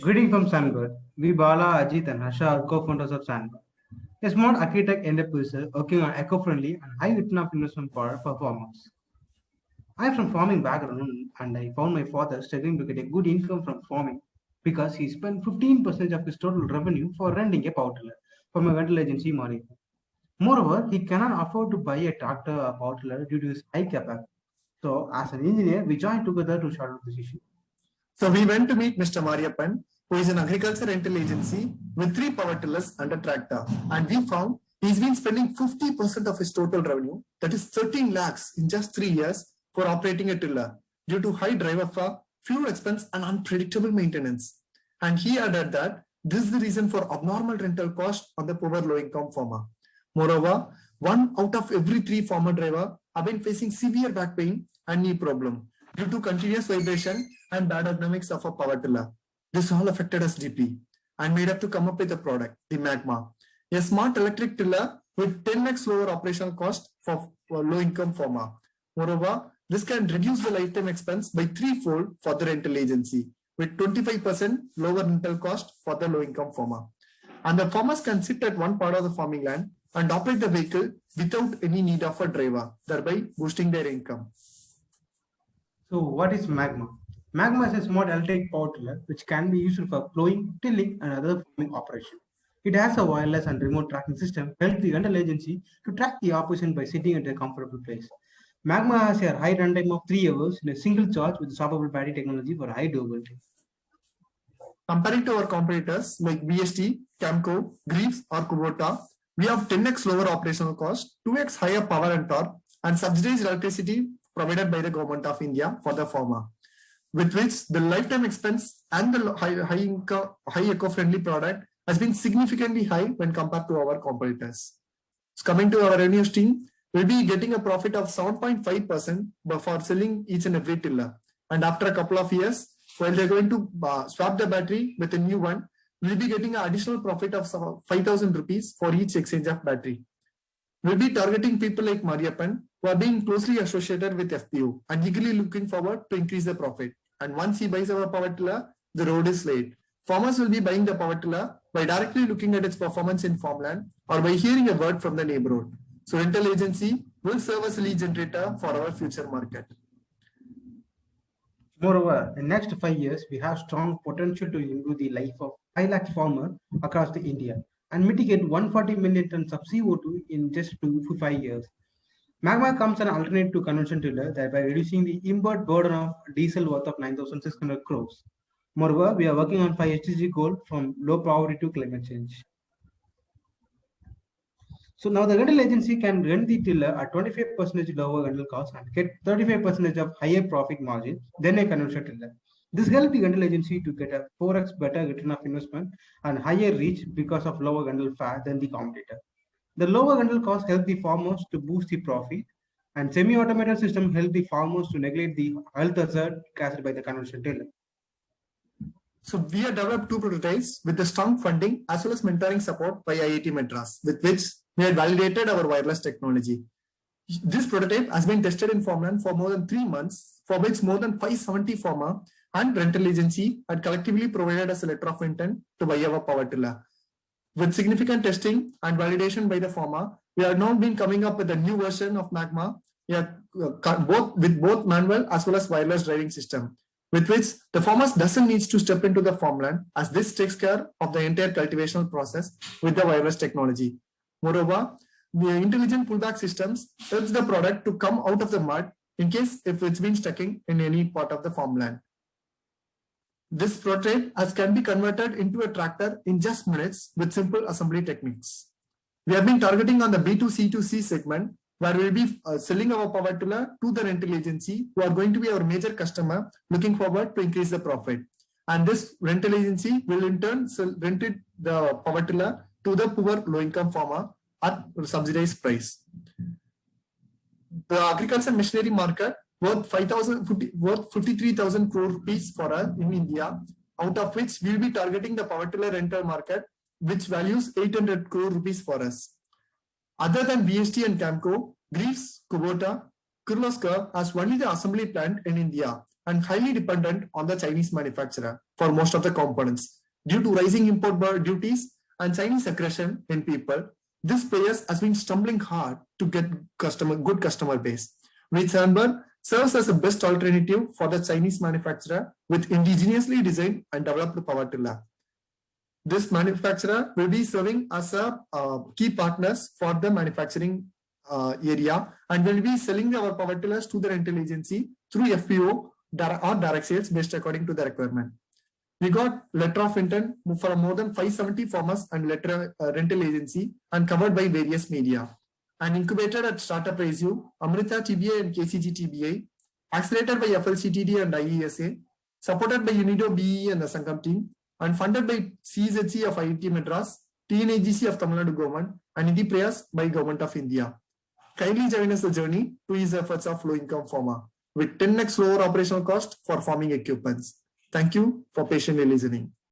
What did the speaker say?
Greeting from Sandberg. We Bala, Ajit, and Harsha are co-founders of Sandberg, a smart architect enterprise working on eco-friendly and high return of investment for performance. I'm from farming background and I found my father struggling to get a good income from farming because he spent 15% of his total revenue for renting a power tiller from a rental agency Mari. Moreover, he cannot afford to buy a tractor or power tiller due to his high CapEx. So, as an engineer, we joined together to solve this issue. So we went to meet Mr. Mariappan, who is an agriculture rental agency with 3 power tillers and a tractor. And we found he's been spending 50% of his total revenue, that is 13 lakhs in just 3 years for operating a tiller due to high driver fare, fuel expense and unpredictable maintenance. And he added that this is the reason for abnormal rental cost on the poor low income farmer. Moreover, 1 out of every 3 farmer driver have been facing severe back pain and knee problem due to continuous vibration and bad ergonomics of a power tiller. This all affected us deeply and made us to come up with a product, the Magma, a smart electric tiller with 10x lower operational cost for low income farmer. Moreover, this can reduce the lifetime expense by threefold for the rental agency with 25% lower rental cost for the low income farmer. And the farmers can sit at one part of the farming land and operate the vehicle without any need of a driver, thereby boosting their income. So, what is Magma? Magma is a small electric power tiller which can be used for plowing, tilling, and other farming operations. It has a wireless and remote tracking system help the rental agency to track the operation by sitting at a comfortable place. Magma has a high runtime of 3 hours in a single charge with swappable battery technology for high durability. Comparing to our competitors like VST, Camco, Greaves, or Kubota, we have 10x lower operational cost, 2x higher power and torque, and subsidized electricity provided by the government of India for the farmer, with which the lifetime expense and the high eco-friendly product has been significantly high when compared to our competitors. So coming to our revenue stream, we'll be getting a profit of 7.5% for selling each and every tiller. And after a couple of years, while they're going to swap the battery with a new one, we'll be getting an additional profit of 5,000 rupees for each exchange of battery. We'll be targeting people like Mariappan who are being closely associated with FPO and eagerly looking forward to increase the profit. And once he buys our power tiller, the road is laid. Farmers will be buying the power tiller by directly looking at its performance in farmland or by hearing a word from the neighborhood. So rental agency will serve as a lead generator for our future market. Moreover, in the next 5 years, we have strong potential to improve the life of 5 lakh farmers across the India and mitigate 140 million tons of CO2 in just 2 to 5 years. Magma comes an alternate to conventional tiller, thereby reducing the import burden of diesel worth of 9,600 crores. Moreover, we are working on 5 SDG goal from low poverty to climate change. So now the rental agency can rent the tiller at 25% lower rental cost and get 35% of higher profit margin than a conventional tiller. This helps the rental agency to get a 4x better return of investment and higher reach because of lower rental fare than the competitor. The lower rental cost help the farmers to boost the profit, and semi-automated system help the farmers to neglect the health hazard caused by the conventional tiller. So we have developed 2 prototypes with the strong funding as well as mentoring support by IIT Madras, with which we had validated our wireless technology. This prototype has been tested in farmland for more than 3 months, for which more than 570 farmer and rental agency had collectively provided us a letter of intent to buy our power tiller. With significant testing and validation by the farmer, we have now been coming up with a new version of Magma, with both manual as well as wireless driving system, with which the farmers doesn't need to step into the farmland, as this takes care of the entire cultivational process with the wireless technology. Moreover, the intelligent pullback systems helps the product to come out of the mud in case if it's been stuck in any part of the farmland. This prototype can be converted into a tractor in just minutes with simple assembly techniques. We have been targeting on the B2C2C segment, where we'll be selling our power tiller to the rental agency, who are going to be our major customer, looking forward to increase the profit. And this rental agency will in turn rent the power tiller to the poor low-income farmer at subsidized price. The agriculture machinery market worth 53,000 crore rupees for us in India, out of which we will be targeting the power tiller rental market, which values 800 crore rupees for us. Other than VST and Camco, Greaves, Kubota, Kirloskar has only the assembly plant in India, and highly dependent on the Chinese manufacturer for most of the components. Due to rising import duties and Chinese aggression in people, this players has been stumbling hard to get good customer base, which Sunburn serves as the best alternative for the Chinese manufacturer with indigenously designed and developed power tiller. This manufacturer will be serving as a key partners for the manufacturing area and will be selling our power tillers to the rental agency through FPO or direct sales based according to the requirement. We got letter of intent for more than 570 farmers and letter rental agency and covered by various media. And incubated at Startup Ratio, Amrita TBA and KCG TBA, accelerated by FLCTD and IESA, supported by Unido BE and the Sangam team, and funded by CZC of IIT Madras, TNAGC of Tamil Nadu government, and Nidhi Prayas by Government of India. Kindly join us the journey to ease efforts of low-income farmer with 10x lower operational cost for farming equipments. Thank you for patiently listening.